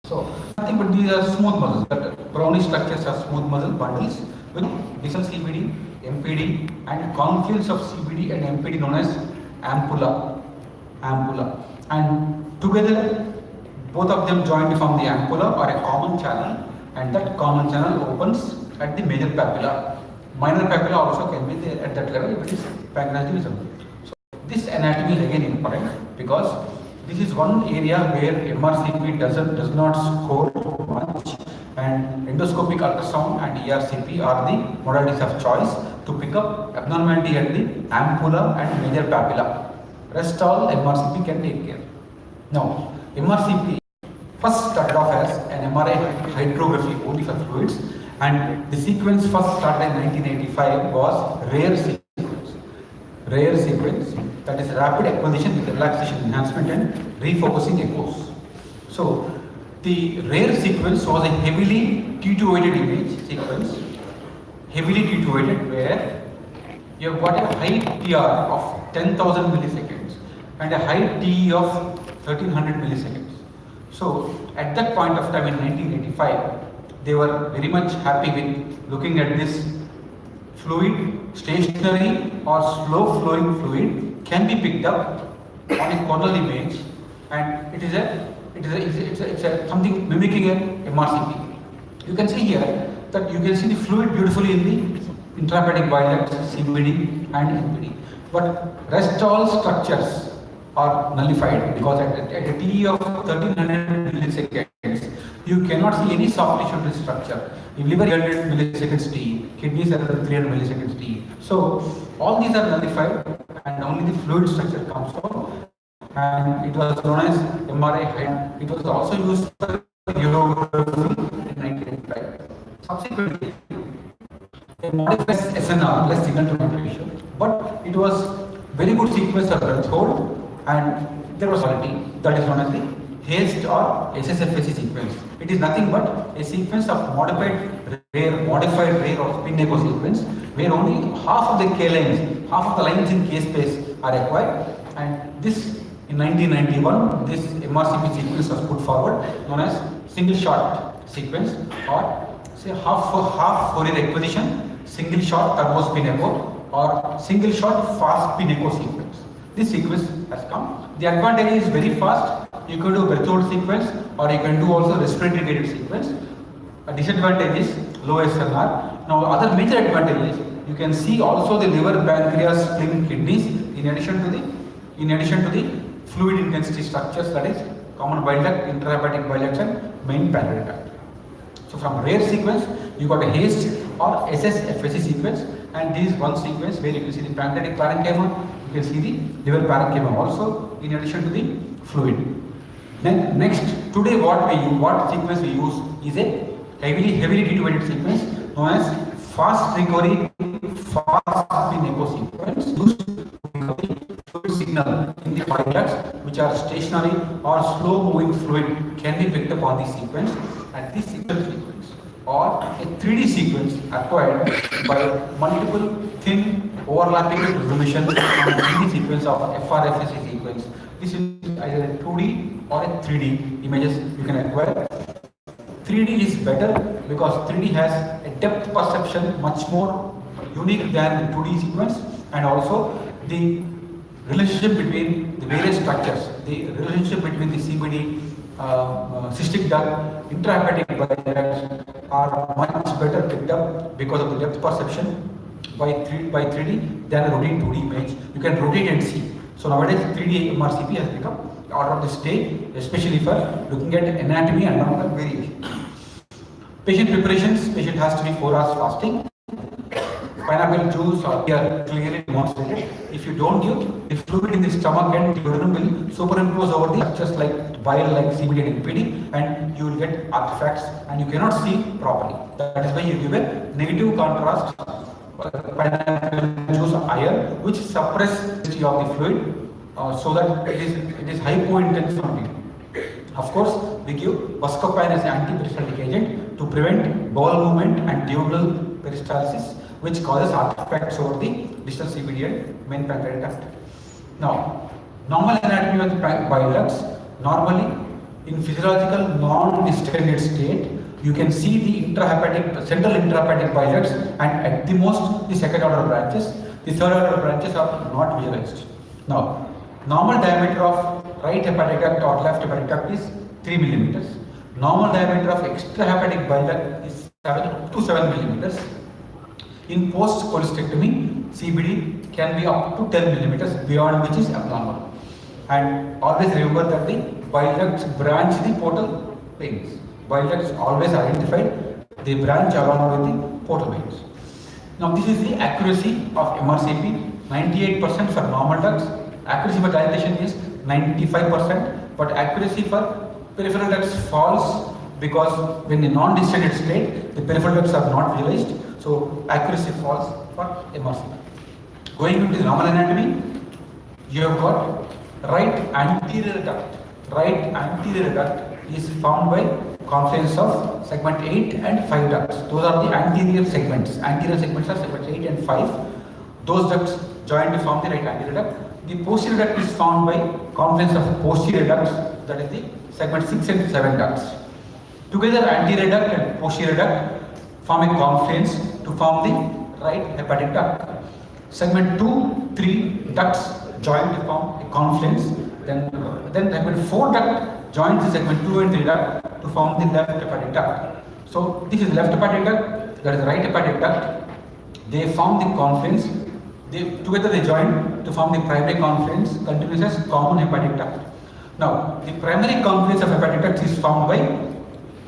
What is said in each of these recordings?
So nothing but these are smooth muscles. That brownish structures are smooth muscle bundles with distal CBD, MPD, and confluence of CBD and MPD known as ampulla. Ampulla, and together both of them join to form the ampulla or a common channel, and that common channel opens at the major papilla. Minor papilla also can be there at that level if it is pancreatinism. So this anatomy is again important because this is one area where MRCP does not score much, and endoscopic ultrasound and ERCP are the modalities of choice to pick up abnormality at the ampulla and major papilla. Rest all MRCP can take care. Now, MRCP first started off as an MRI hydrography only for fluids, and the sequence first started in 1985 was rare sequence. Rare sequence, that is rapid acquisition with relaxation enhancement and refocusing echoes. So the rare sequence was a heavily T2-weighted image sequence, heavily T2-weighted, where you have got a high TR of 10,000 milliseconds and a high TE of 1300 milliseconds. So at that point of time in 1985, they were very much happy with looking at this fluid, stationary or slow flowing fluid can be picked up on a coronal image, and it's a something mimicking a MRCP. You can see here that you can see the fluid beautifully in the intrahepatic bile duct, CBD and MPD, but rest all structures are nullified because at a TE of 1300 milliseconds, you cannot see any soft tissue structure. In liver 300 milliseconds TE, kidneys are 300 milliseconds TE. So all these are nullified and only the fluid structure comes out, and it was known as MRI. It was also used for urography in 1985. Subsequently, a modified SNR, less signal to noise ratio, but it was very good sequence of breath hold, and there was quality that is known as the HASTE or SSFSE sequence. It is nothing but a sequence of modified rare or spin echo sequence where only half of the K lines, half of the lines in K space are acquired, and this in 1991 this MRCP sequence was put forward known as single shot sequence, or say half Fourier acquisition, single shot turbo spin echo, or single shot fast spin echo sequence. This sequence has come. The advantage is very fast. You can do breath hold sequence, or you can do also respiratory guided sequence. A disadvantage is low SNR. Now, other major advantage is you can see also the liver, pancreas, spleen, kidneys in addition to the fluid intensity structures, that is common bile duct, intrahepatic bile ducts, and main pancreatic duct. So from rare sequence, you got a HASTE or SSFSE sequence, and this is one sequence where you can see the pancreatic parenchyma, you can see the liver parenchyma also in addition to the fluid. Then next, today what sequence we use is a heavily T2-weighted sequence known as fast recovery, fast spin echo sequence used to fluid signal in the bile ducts which are stationary or slow moving fluid can be picked up on the sequence, and this sequence or a 3D sequence acquired by multiple thin overlapping remission on a 3D sequence of FRFSE sequence. This is either a 2D or a 3D images you can acquire. 3D is better because 3D has a depth perception much more unique than the 2D sequence, and also the relationship between the various structures, the relationship between the CBD, cystic duct, intrahepatic bile ducts are much better picked up because of the depth perception by 3D than a routine 2D image. You can rotate and see. So nowadays 3D MRCP has become order of the day, especially for looking at anatomy and anatomical variation. Patient preparations, patient has to be 4 hours fasting. Pineapple juice or beer clearly demonstrated. If you don't give, the fluid in the stomach and duodenum will superimpose over the structures like bile, like CBD and MPD, and you will get artifacts and you cannot see properly. That is why you give a negative contrast pineapple juice iron, which suppresses the of the fluid, so that it is hypo-intense fluid. Of course, we give buscopan as an anti-peristaltic agent to prevent bowel movement and duodenal peristalsis, which causes artifacts over the distal CBD and main pancreatic duct. Now, normal anatomy of the bile ducts, normally in physiological non-distal non-distended state, you can see the intrahepatic, central intrahepatic bile ducts, and at the most the second order branches. The third order branches are not visualized. Now, normal diameter of right hepatic duct or left hepatic duct is 3 millimeters. Normal diameter of extrahepatic bile duct is 7 to 7 millimeters. In post-cholecystectomy, CBD can be up to 10 millimeters, beyond which is abnormal. And always remember that the bile ducts branch the portal veins. Bile ducts always identified, they branch along with the portal veins. Now this is the accuracy of MRCP, 98% for normal ducts. Accuracy for dilatation is 95%, but accuracy for peripheral ducts falls because when in non-distended state, the peripheral ducts are not visualized, so accuracy falls for MRCP. Going into the normal anatomy, you have got right anterior duct. Right anterior duct is formed by confluence of segment 8 and 5 ducts. Those are the anterior segments. Anterior segments are segments 8 and 5. Those ducts join to form the right anterior duct. The posterior duct is formed by confluence of posterior ducts, that is the segment 6 and 7 ducts. Together anterior duct and posterior duct form a confluence to form the right hepatic duct. Segment 2, 3 ducts join to form a confluence. Then segment 4 duct joins the segment 2 and 3 duct to form the left hepatic duct. So this is left hepatic duct, that is right hepatic duct. They form the confluence. Together they join to form the primary confluence, continues as common hepatic duct. Now the primary confluence of hepatic duct is formed by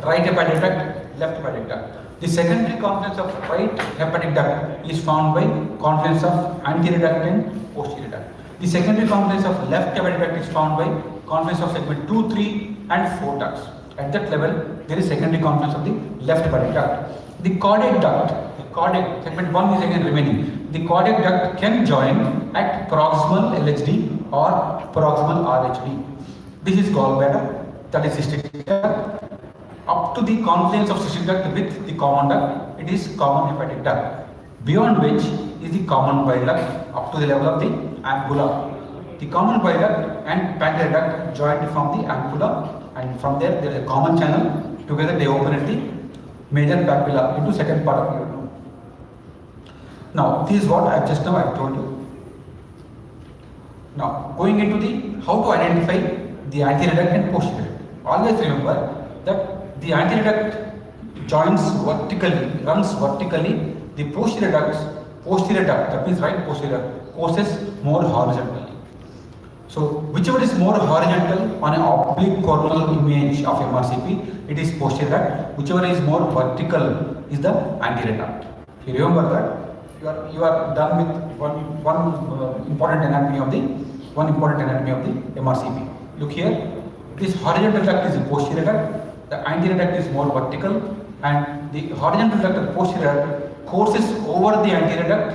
right hepatic duct, left hepatic duct. The secondary confluence of right hepatic duct is formed by confluence of anterior duct and posterior duct. The secondary confluence of left hepatic duct is formed by confluence of segment 2, 3 and 4 ducts. At that level, there is secondary confluence of the left hepatic duct. The caudate duct, segment 1 is again remaining. The caudate duct can join at proximal LHD or proximal RHD. This is gallbladder, that is cystic duct. Up to the confluence of cystic duct with the common duct, it is common hepatic duct. Beyond which is the common bile duct up to the level of the ampulla. The common bile duct and pancreatic duct join to form the ampulla, and from there is a common channel. Together they open at the major papilla into second part of your nose. Now this is what I just now I told you. Now going into the how to identify the anterior duct and posterior duct. Always remember that the anterior duct joins vertically, runs vertically. The posterior duct, that means right posterior, courses more horizontally. So whichever is more horizontal on an oblique coronal image of MRCP, it is posterior duct. Whichever is more vertical is the anterior duct. You remember that you are done with one important anatomy of the MRCP. Look here, this horizontal duct is the posterior duct. The anterior duct is more vertical, and the horizontal duct of the posterior duct courses over the anterior duct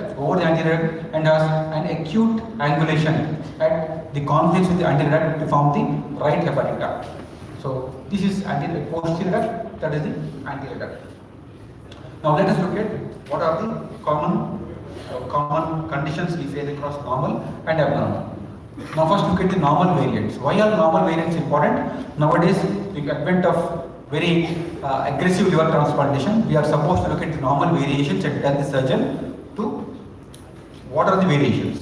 and has an acute angulation at the confluence with the anterior duct to form the right hepatic duct. So this is posterior duct, that is the anterior duct. Now let us look at what are the common conditions we face across normal and abnormal. Now first look at the normal variants. Why are normal variants important? Nowadays, with the advent of very aggressive liver transplantation, we are supposed to look at the normal variations and tell the surgeon to what are the variations.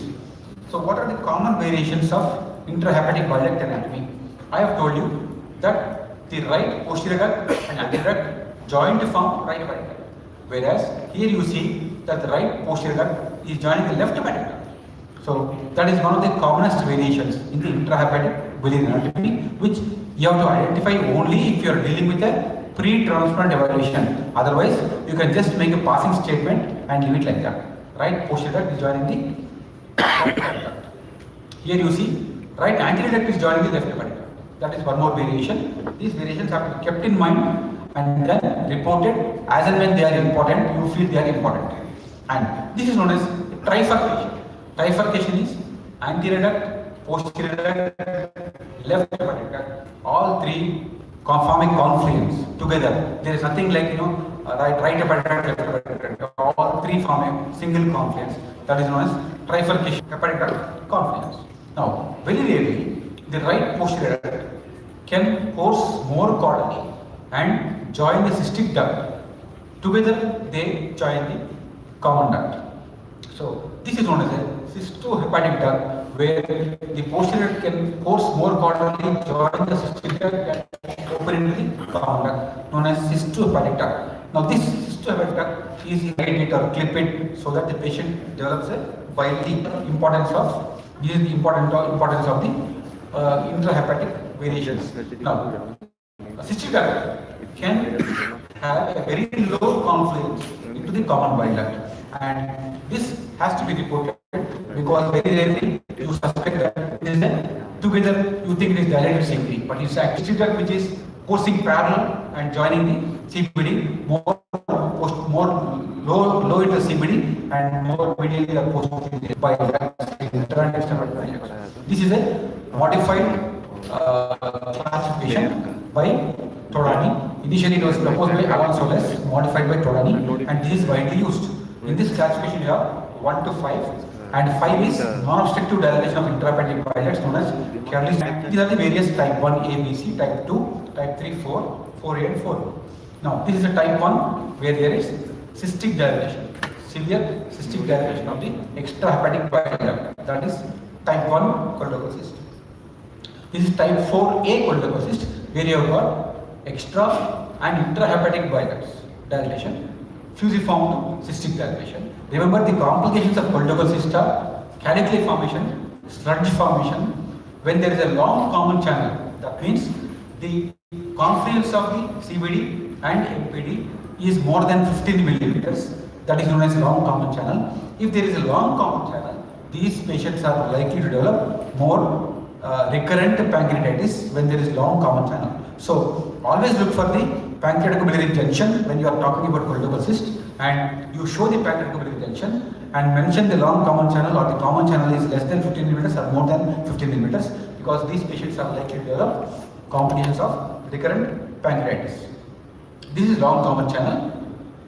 So what are the common variations of intrahepatic bile duct anatomy? I have told you that the right posterior duct and anterior duct join to form right hepatic duct. Whereas here you see that the right posterior duct is joining the left hepatic duct. So that is one of the commonest variations in the intrahepatic biliary anatomy, which you have to identify only if you are dealing with a pre-transplant evaluation. Otherwise, you can just make a passing statement and leave it like that. Right posterior duct is joining the right hepatic duct. Here you see right anterior duct is joining the left hepatic duct. That is one more variation. These variations have to be kept in mind and then reported as and when they are important. You feel they are important, and this is known as trifurcation. Trifurcation is anterior duct, posterior duct, left hepatic duct, all three forming confluence together. There is nothing like right hepatic duct, left hepatic duct. All three form a single confluence. That is known as trifurcation hepatic duct confluence. Now, very rarely the right posterior duct can course more caudally and join the cystic duct. Together they join the common duct. So this is known as a cystohepatic duct, where the posterior can course more caudally join the cystic duct and open into the common duct, known as cystohepatic duct. Now this cystohepatic duct is irrigate or clip it so that the patient develops a widely importance of importance of the intrahepatic variations. Now, a cystic duct can have a very low confluence into the common bile duct, and this has to be reported because very rarely you suspect that it is together you think it is dilated CBD, but it's a cystic duct which is coursing parallel and joining the CBD more low into CBD and more medially or posterior bile duct. This is a modified classification by Todani. Initially it was proposed by Alonso, modified by Todani, and this is widely used. In this classification you have 1 to 5, and 5 is non-obstructive dilation of intrahepatic bile ducts known as Carlisle. These are the various type 1 A, B, C, type 2, type 3, 4, 4A and 4. Now this is a type 1 where there is cystic dilation, severe cystic dilation of the extrahepatic bile duct, that is type 1 cholelococcyst. This is type 4A cholelococcyst, where you have got extra and intrahepatic bile ducts dilation, fusiform cystic dilation. Remember, the complications of cholelococcyst are calicule formation, sludge formation. When there is a long common channel, that means the confluence of the CBD and MPD is more than 15 millimeters. That is known as long common channel. If there is a long common channel, these patients are likely to develop more recurrent pancreatitis when there is long common channel. So always look for the pancreaticobiliary junction when you are talking about cholelococcyst, and you show the pancreaticobiliary junction and mention the long common channel or the common channel is less than 15 millimeters or more than 15 millimeters, because these patients are likely to develop complications of recurrent pancreatitis. This is long common channel,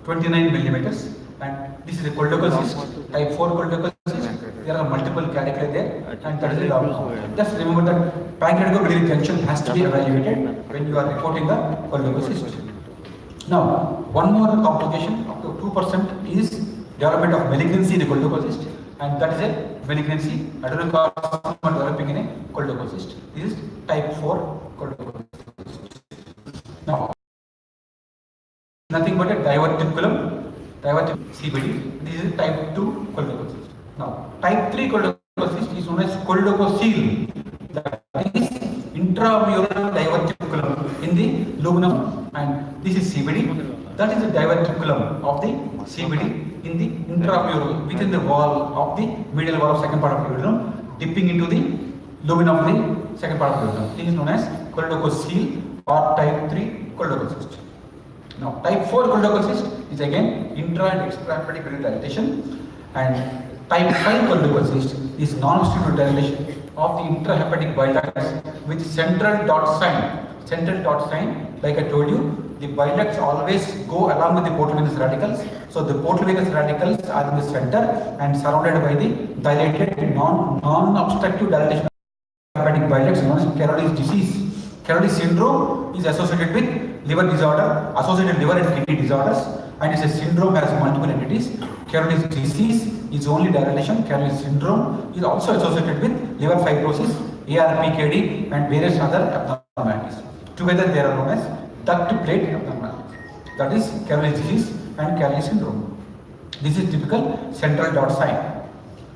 29 millimeters, and this is a cholelococcyst, type 4 cholelococcyst. There are multiple caliculi there, and that is a long common. Just remember that pancreaticobiliary junction has to be evaluated when you are reporting a cholelococcyst. Now, one more complication up to 2% is development of malignancy in a cholelococcyst, and that is a malignancy adenocarcinoma developing in a cholelococcyst. This is type 4 cholelococcyst. Now, nothing but a diverticulum CBD. This is type 2 cholelococcyst. Now, type 3 cholelococcyst is known as cholelococele. That is intramural diverticulum in the luminum, and this is CBD. That is the diverticulum of the CBD in the intramural, within the wall of the medial wall of second part of the duodenum, dipping into the luminum of the second part of the duodenum. This is known as cholelococele or type 3 cholelococcyst. Now, type 4 cholelococcyst is again intra and extrahepatic dilatation, and type 5 cholelococcyst is non-obstructive dilation of the intrahepatic bile ducts with central dot sign. Central dot sign, like I told you, the bile ducts always go along with the portal-venous radicals. So the portal-venous radicals are in the center and surrounded by the dilated non-obstructive dilatation of hepatic bile ducts known as Caroli's disease. Caroli's syndrome is associated with liver disorder, associated liver and kidney disorders, and it's a syndrome has multiple entities. Caroli's disease is only dilation. Caroli's syndrome is also associated with liver fibrosis, ARPKD, and various other abnormalities. Together they are known as duct plate abnormalities. That is Caroli's disease and Caroli's syndrome. This is typical central dot sign.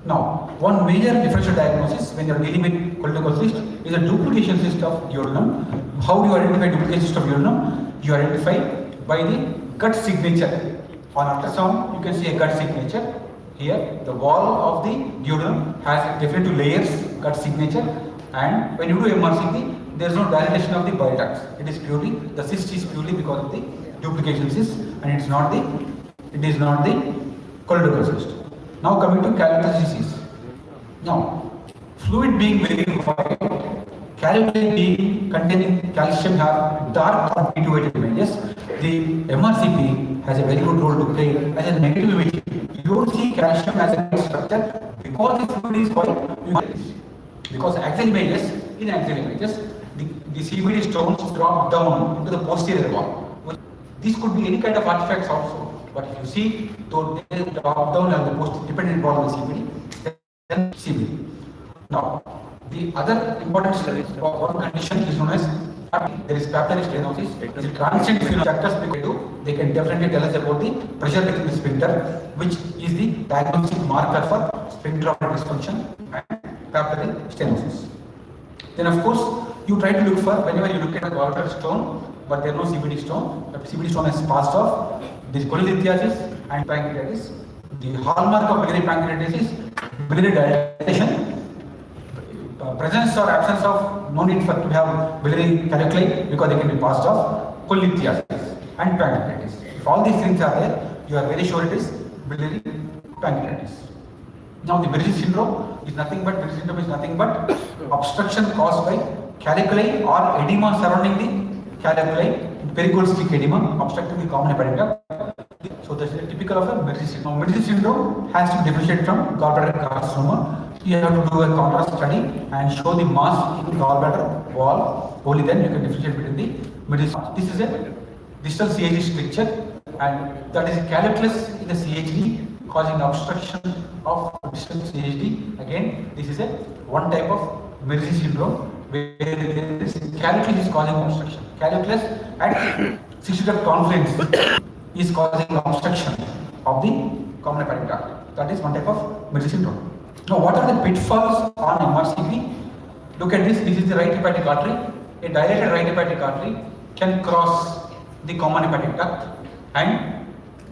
Now, one major differential diagnosis when you are dealing with cholelococcyst is a duplication cyst of duodenum. How do you identify duplication cyst of duodenum? You identify by the gut signature. On ultrasound, you can see a gut signature. Here, the wall of the duodenum has different layers, gut signature, and when you do Mrcp, there is no dilatation of the bile ducts. It is purely, the cyst is purely because of the duplication cyst, and it is not the cholelococcyst. Now coming to caliculi disease. Now, fluid being very white, caliculi being containing calcium have dark constitutive images. The Mrcp has a very good role to play as a negative image. You don't see calcium as a structure because the fluid is white. Because axial images, in axial images, the CBD stones drop down into the posterior wall. These could be any kind of artifacts also. But if you see, though they drop down as the most dependent involved in CBD, then CBD. Now, the other important one condition is known as there is papillary stenosis. It is a transient phenotype. They can definitely tell us about the pressure within the sphincter, which is the diagnostic marker for sphincter dysfunction and papillary stenosis. Then, of course, you try to look for whenever you look at a gallbladder stone, but there is no CBD stone. The CBD stone has passed off. This cholelithiasis and pancreatitis. The hallmark of biliary pancreatitis is biliary dilatation. Presence or absence of no need for to have biliary calculi because they can be passed off, cholelithiasis and pancreatitis. If all these things are there, you are very sure it is biliary pancreatitis. Now the Mrcp syndrome is nothing but obstruction caused by calculi or edema surrounding the calculi, pericostic edema obstructing the common hepatic duct. So that's typical of a Mrcp syndrome. Mrcp syndrome has to be differentiated from gallbladder carcinoma. You have to do a contrast study and show the mass in gallbladder wall. Only then you can differentiate between the Mrcp. This is a distal CHD stricture, and that is a calculus in the CHD causing obstruction of distal CHD. Again, this is a one type of Mrcp syndrome where there is calculus is causing obstruction. Calculus at 60 duct confluence is causing obstruction of the common hepatic duct. That is one type of Mrcp syndrome. Now, what are the pitfalls on MRCP? Look at this. This is the right hepatic artery. A dilated right hepatic artery can cross the common hepatic duct, and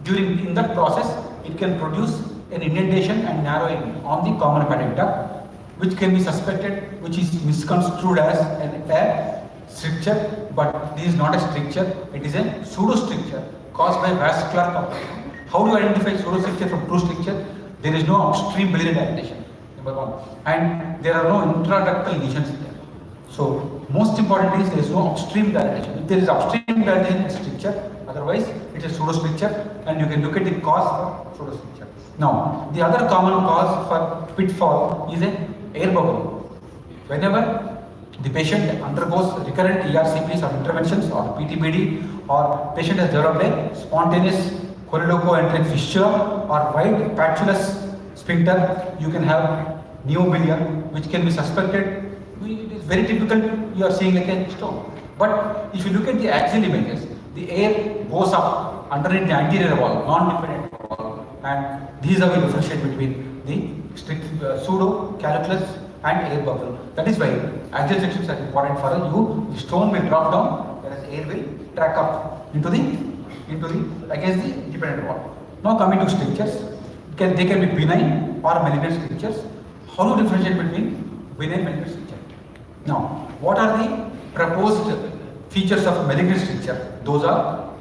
in that process, it can produce an indentation and narrowing on the common hepatic duct, which can be suspected, which is misconstrued as a stricture, but this is not a stricture. It is a pseudo stricture caused by vascular compression. How do you identify pseudo stricture from true stricture? There is no upstream biliary dilatation. Number one, and there are no intraductal lesions there. So most important is there is no upstream dilatation. If there is upstream dilatation, it's stricture. Otherwise, it is pseudo stricture, and you can look at the cause for pseudo stricture. Now, the other common cause for pitfall is an air bubble. Whenever the patient undergoes recurrent ERCPs or interventions or PTBD, or patient has developed a spontaneous choredochoenteric fissure or wide patulous sphincter, you can have neobilia, which can be suspected. It is very typical. You are seeing like a stone. But if you look at the axial images, the air goes up underneath the anterior wall, non-dependent wall, and these are the differentiate between the strict pseudo, calculus, and air bubble. That is why axial sections are important for you. The stone will drop down, whereas air will track up into the against the independent wall. Now coming to strictures, they can be benign or malignant strictures. How to differentiate between benign and malignant stricture? Now, what are the proposed features of malignant stricture? Those are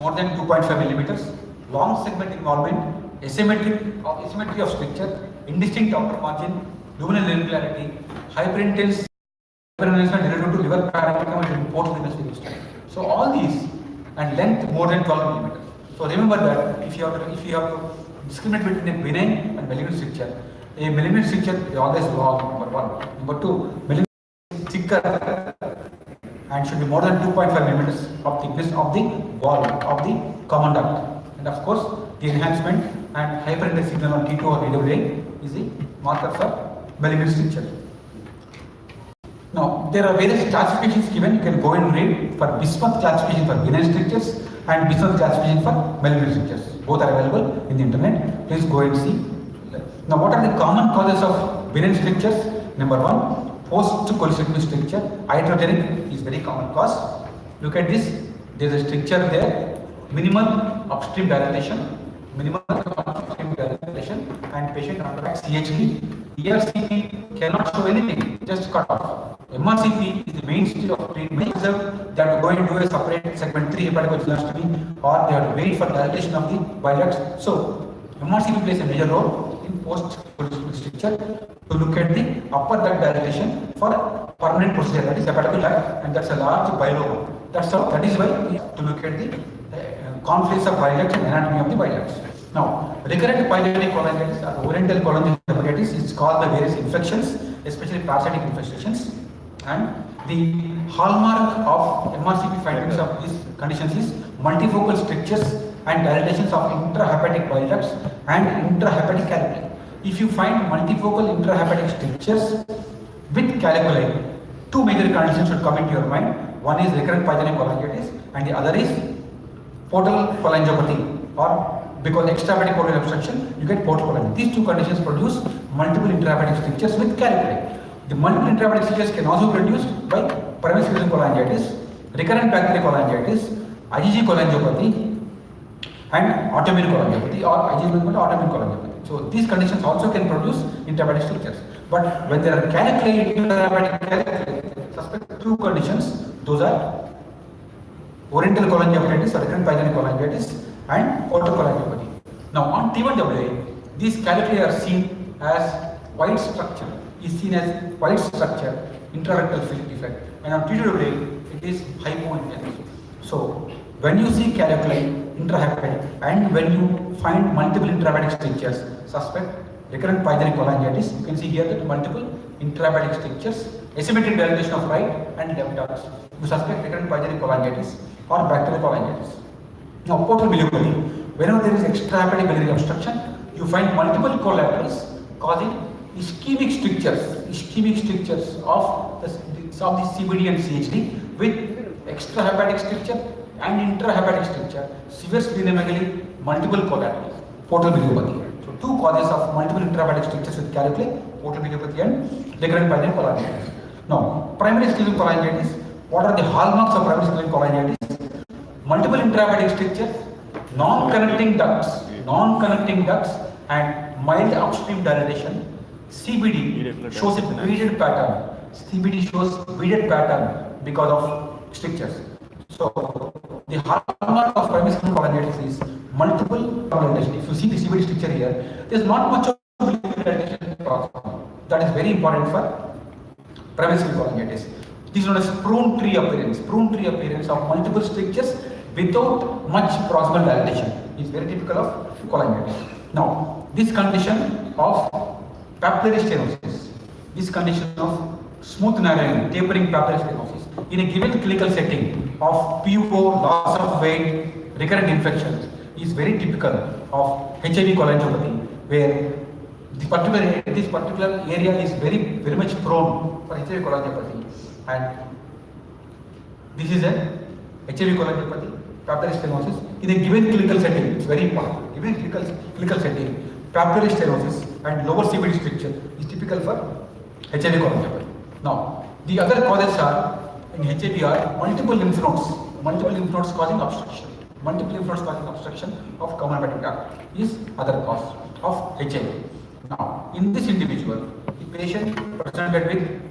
more than 2.5 millimeters, long segment involvement, asymmetry of stricture, indistinct outer margin, luminal irregularity, hyperintense related to liver parenchyma and post-venous. So all these, and length more than 12 millimeters. So remember that if you have to discriminate between a benign and malignant stricture, a malignant stricture is always long, number one. Number two, malignant is thicker and should be more than 2.5 millimeters of thickness of the wall of the common duct. And of course, the enhancement and hyperintense signal on T2 or AWA is the marker for malignant stricture. Now, there are various classifications given. You can go and read for Bismuth classification for benign strictures and Bismuth classification for malignant strictures. Both are available in the internet. Please go and see. Now, what are the common causes of benign strictures? Number one, post-cholecystectomy stricture. Iatrogenic is very common cause. Look at this. There is a stricture there. Minimal upstream dilatation, and patient undergoes CHD. ERCP cannot show anything, just cut off. MRCP is the mainstay of treatment. They have to go and do a separate segment 3 hepatocholecystectomy, or they have to wait for dilatation of the bile ducts. So, MRCP plays a major role in post-cholecystectomy stricture to look at the upper duct dilatation for permanent procedure, that is hepatotic duct, and that's a large biloma. That is why we have to look at the conflicts of bile ducts and anatomy of the bile ducts. Now, recurrent pyloric cholangitis or oriental cholangitis hepatitis is caused by various infections, especially parasitic infestations, and the hallmark of MRCP findings of these conditions is multifocal strictures and dilatations of intrahepatic bile ducts and intrahepatic calculi. If you find multifocal intrahepatic strictures with calculi, two major conditions should come into your mind. One is recurrent pyogenic cholangitis and the other is portal cholangiopathy, or because extrahepatic portal obstruction, you get portal cholangiopathy. These two conditions produce multiple intrahepatic strictures with calculi. The multiple intrahepatic strictures can also be produced by primary sclerosing cholangitis, recurrent bacterial cholangitis, IgG cholangiopathy, and autoimmune cholangiopathy, or IgG autoimmune cholangiopathy. So these conditions also can produce intrahepatic strictures. But when there are calculi, intrahepatic calculi, suspect two conditions. Those are oriental cholangiopathitis or recurrent pyogenic cholangitis and portal cholangiopathy. Now on T1WA, these calculi are seen as white structure, intrarectal field defect, and on T2WA it is hypointense. So when you see calculi intrahepatic and when you find multiple intrahepatic strictures, suspect recurrent pyogenic cholangitis. You can see here that multiple intrahepatic strictures, asymmetric dilatation of right and left ducts. You suspect recurrent pyogenic cholangitis or bacterial cholangitis. Now portal biliopathy, whenever there is extrahepatic biliary obstruction, you find multiple collaterals causing ischemic strictures of the CBD and CHD with extrahepatic stricture and intrahepatic stricture, severe splenomegaly, multiple collaterals, portal biliopathy. So two causes of multiple intrahepatic strictures with calculi, portal biliopathy and recurrent pyogenic cholangitis. Now primary sclerosing cholangitis, what are the hallmarks of primary sclerosing cholangitis? Multiple intrahepatic strictures, non-connecting ducts and mild upstream dilatation. CBD shows a beaded pattern because of strictures. So the hallmark of primary sclerosing cholangitis is multiple dilatation. If you see the CBD stricture here, there is not much of dilatation. That is very important for primary sclerosing cholangitis. This is known as prune tree appearance of multiple strictures without much proximal dilatation. Is very typical of cholangitis. Now, this condition of papillary stenosis, this condition of smooth narrowing, tapering papillary stenosis in a given clinical setting of PUO, loss of weight, recurrent infections is very typical of HIV cholangiopathy, where this particular area is very much prone for HIV cholangiopathy, and this is a HIV cholangiopathy, papillary stenosis in a given clinical setting. It's very important. Given clinical setting, papillary stenosis and lower CBD stricture is typical for HIV cholangiopathy. Now, the other causes are in HIV are multiple lymph nodes causing obstruction. Multiple lymph nodes causing obstruction of common hepatic duct is other cause of HIV. Now, in this individual, the patient presented with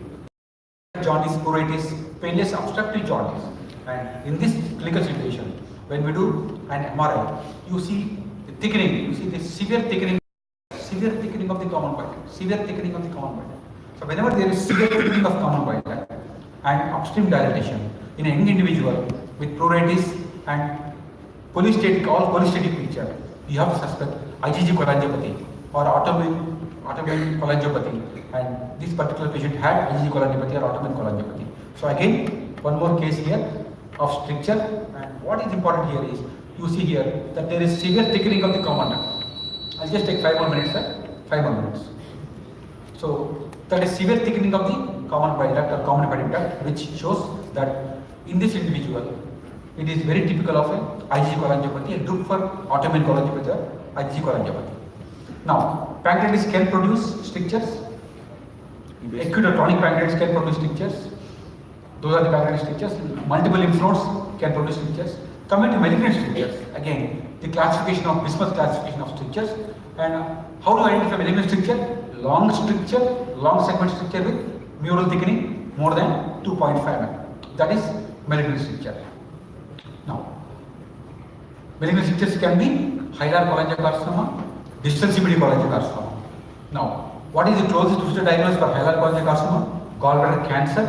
jaundice, pruritus, painless obstructive jaundice, and in this clinical situation, when we do an MRI, you see the thickening, you see the severe thickening of the common bile duct. So whenever there is severe thickening of common bile duct and upstream dilatation in a young individual with pruritus and polystatic picture, you have to suspect IgG cholangiopathy or autoimmune cholangiopathy, and this particular patient had IgG cholangiopathy or autoimmune cholangiopathy. So again, one more case here of stricture, and what is important here is you see here that there is severe thickening of the common duct. I'll just take 5 more minutes, sir. 5 more minutes. So that is severe thickening of the common bile duct or common hepatic duct, which shows that in this individual it is very typical of a IgG cholangiopathy, and look for autoimmune cholangiopathy or IgG cholangiopathy. Now, pancreatitis can produce strictures. Acute or chronic pancreatitis can produce strictures. Those are the pancreatic strictures. Multiple lymph nodes can produce strictures. Coming to malignant strictures, again, the classification of Bismuth classification of strictures, and how to identify malignant stricture? Long segment stricture with mural thickening more than 2.5 mm. That is malignant stricture. Now, malignant strictures can be hilar cholangiocarcinoma, distal CBD cholangiocarcinoma. Now, what is the closest future diagnosis for hilar cholangiocarcinoma? Gallbladder cancer,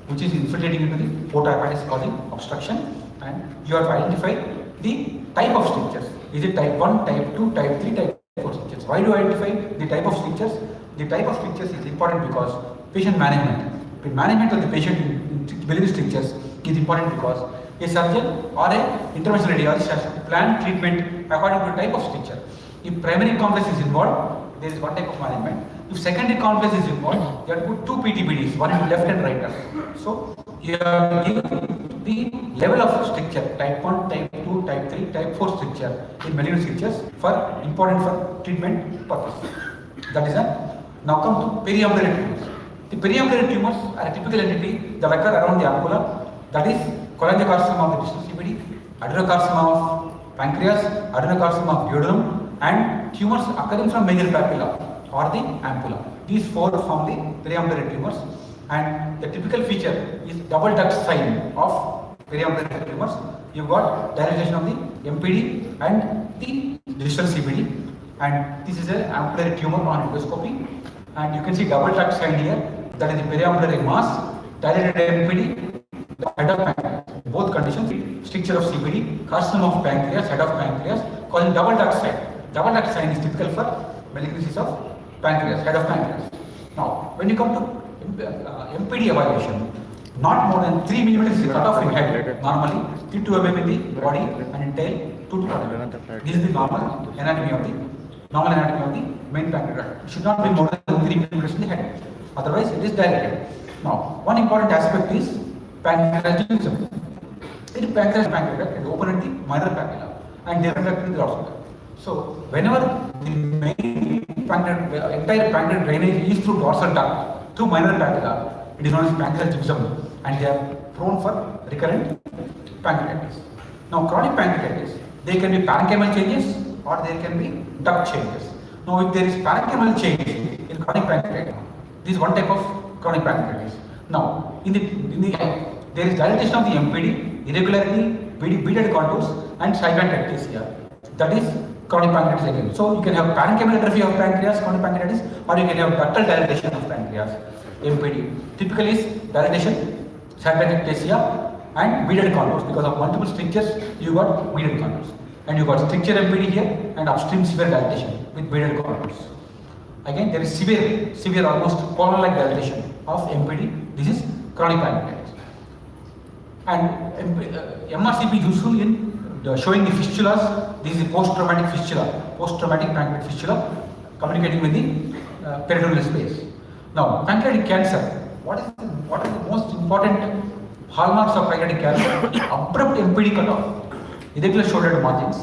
which is infiltrating into the portohepatis causing obstruction, and you have to identify the type of strictures. Is it type 1, type 2, type 3, type 4 strictures? Why do you identify the type of strictures? The type of strictures is important because patient management. The management of the patient in biliary strictures is important because a surgeon or a interventional radiologist has to plan treatment according to type of stricture. If primary complex is involved, there is one type of management. If secondary complex is involved, you have to put two PTBDs, one in left and right. So you have to give the level of stricture, type 1, type 2, type 3, type 4 stricture in malignant strictures for important for treatment purpose. That is a. Now come to periumbilical tumors. The periumbilical tumors are a typical entity that occur around the ampulla, that is cholangiocarcinoma of the distal CBD, adenocarcinoma of pancreas, adenocarcinoma of duodenum, and tumors occurring from major papilla or the ampulla. These four form the periumbilical tumors, and the typical feature is double duct sign of periumbilical tumors. You've got dilatation of the MPD and the distal CBD, and this is an ampullary tumor on endoscopy. And you can see double duct sign here, that is the periampullary mass, dilated MPD, head of pancreas. Both conditions, stricture of CBD, carcinoma of pancreas, head of pancreas, causing double duct sign. Double duct sign is typical for malignancies of pancreas, head of pancreas. Now, when you come to MPD evaluation, not more than 3 mm is the cutoff in head, normally 3 to mm in the body, and in tail 2 to 4 mm. This is the normal anatomy of the main pancreas. It should not be more than 3 mm in the head. Otherwise, it is dilated. Now, one important aspect is pancreatism. In pancreas, is open at the minor papilla and deretracted in the dorsal. So, whenever the main entire pancreas drainage is through dorsal duct, through minor papilla, it is known as pancreatism, and they are prone for recurrent pancreatitis. Now, chronic pancreatitis, they can be parenchymal changes or there can be duct changes. Now, if there is parenchymal change in chronic pancreatitis, this is one type of chronic pancreatitis. Now, in the there is dilatation of the MPD, irregularity, beaded contours, and silent ectasia. That is chronic pancreatitis again. So, you can have parenchymal atrophy of pancreas, chronic pancreatitis, or you can have ductal dilatation of pancreas, MPD. Typically is dilatation, silent ectasia, and beaded contours. Because of multiple strictures, you got beaded contours. And you got stricture MPD here and upstream severe dilatation with beaded contours. Again, there is severe almost colon-like dilatation of MPD. This is chronic pancreatitis. And MRCP useful in showing the fistulas. This is the post-traumatic fistula, post-traumatic pancreatic fistula, communicating with the peritoneal space. Now, pancreatic cancer. What is the most important hallmarks of pancreatic cancer? Abrupt MPD cutoff, irregular shoulder margins,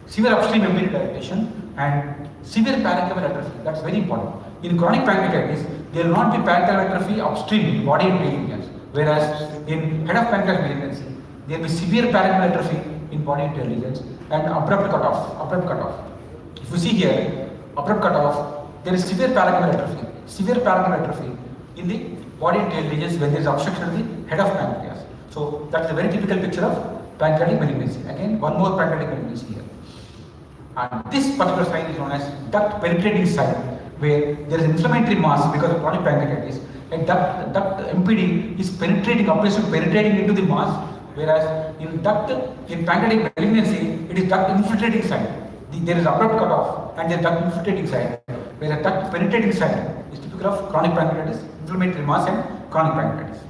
severe upstream MPD dilatation, and severe parenchymal atrophy. That's very important. In chronic pancreatitis, there will not be parenchymal atrophy upstream body and tail regions, whereas in head of pancreas malignancy, there will be severe parenchymal atrophy in body and tail regions and abrupt cutoff. If you see here, abrupt cutoff, there is severe parenchymal atrophy in the body and tail regions when there is obstruction of the head of pancreas. So that is a very typical picture of pancreatic malignancy. Again, one more pancreatic malignancy here. And this particular sign is known as duct penetrating sign, where there is inflammatory mass because of chronic pancreatitis. And duct MPD is appears to be penetrating into the mass, whereas in pancreatic malignancy, it is duct infiltrating sign. There is abrupt cutoff and there is duct infiltrating sign, whereas duct penetrating sign is typical of chronic pancreatitis, inflammatory mass, and chronic pancreatitis.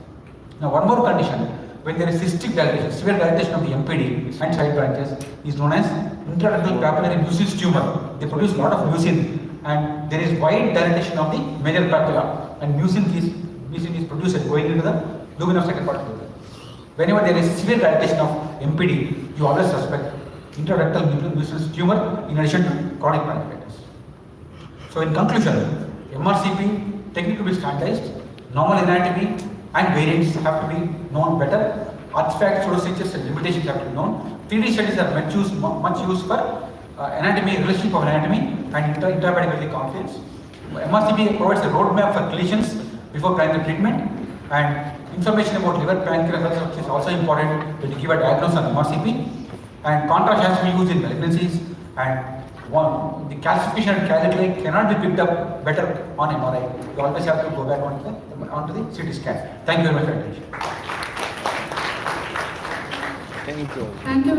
Now, one more condition, when there is cystic dilatation, severe dilatation of the MPD and side branches, is known as intraductal papillary mucinous tumor. They produce a lot of mucin, and there is wide dilatation of the major papilla, and mucin is produced going into the lumen of second particle. Whenever there is severe dilatation of MPD, you always suspect intraductal mucinous tumor in addition to chronic pancreatitis. So, in conclusion, MRCP technique to be standardized, normal anatomy and variants have to be known better. Artifacts, pseudostrictures, and limitations have to be known. 3D studies are much used for anatomy, relationship of anatomy, and intrahepatic conflicts. MRCP provides a roadmap for clinicians before primary treatment, and information about liver pancreas is also important when you give a diagnosis on MRCP. And contrast has to be used in malignancies, and the calcification and calcification cannot be picked up better on MRI. You always have to go back onto the CT scan. Thank you very much for your attention. Thank you.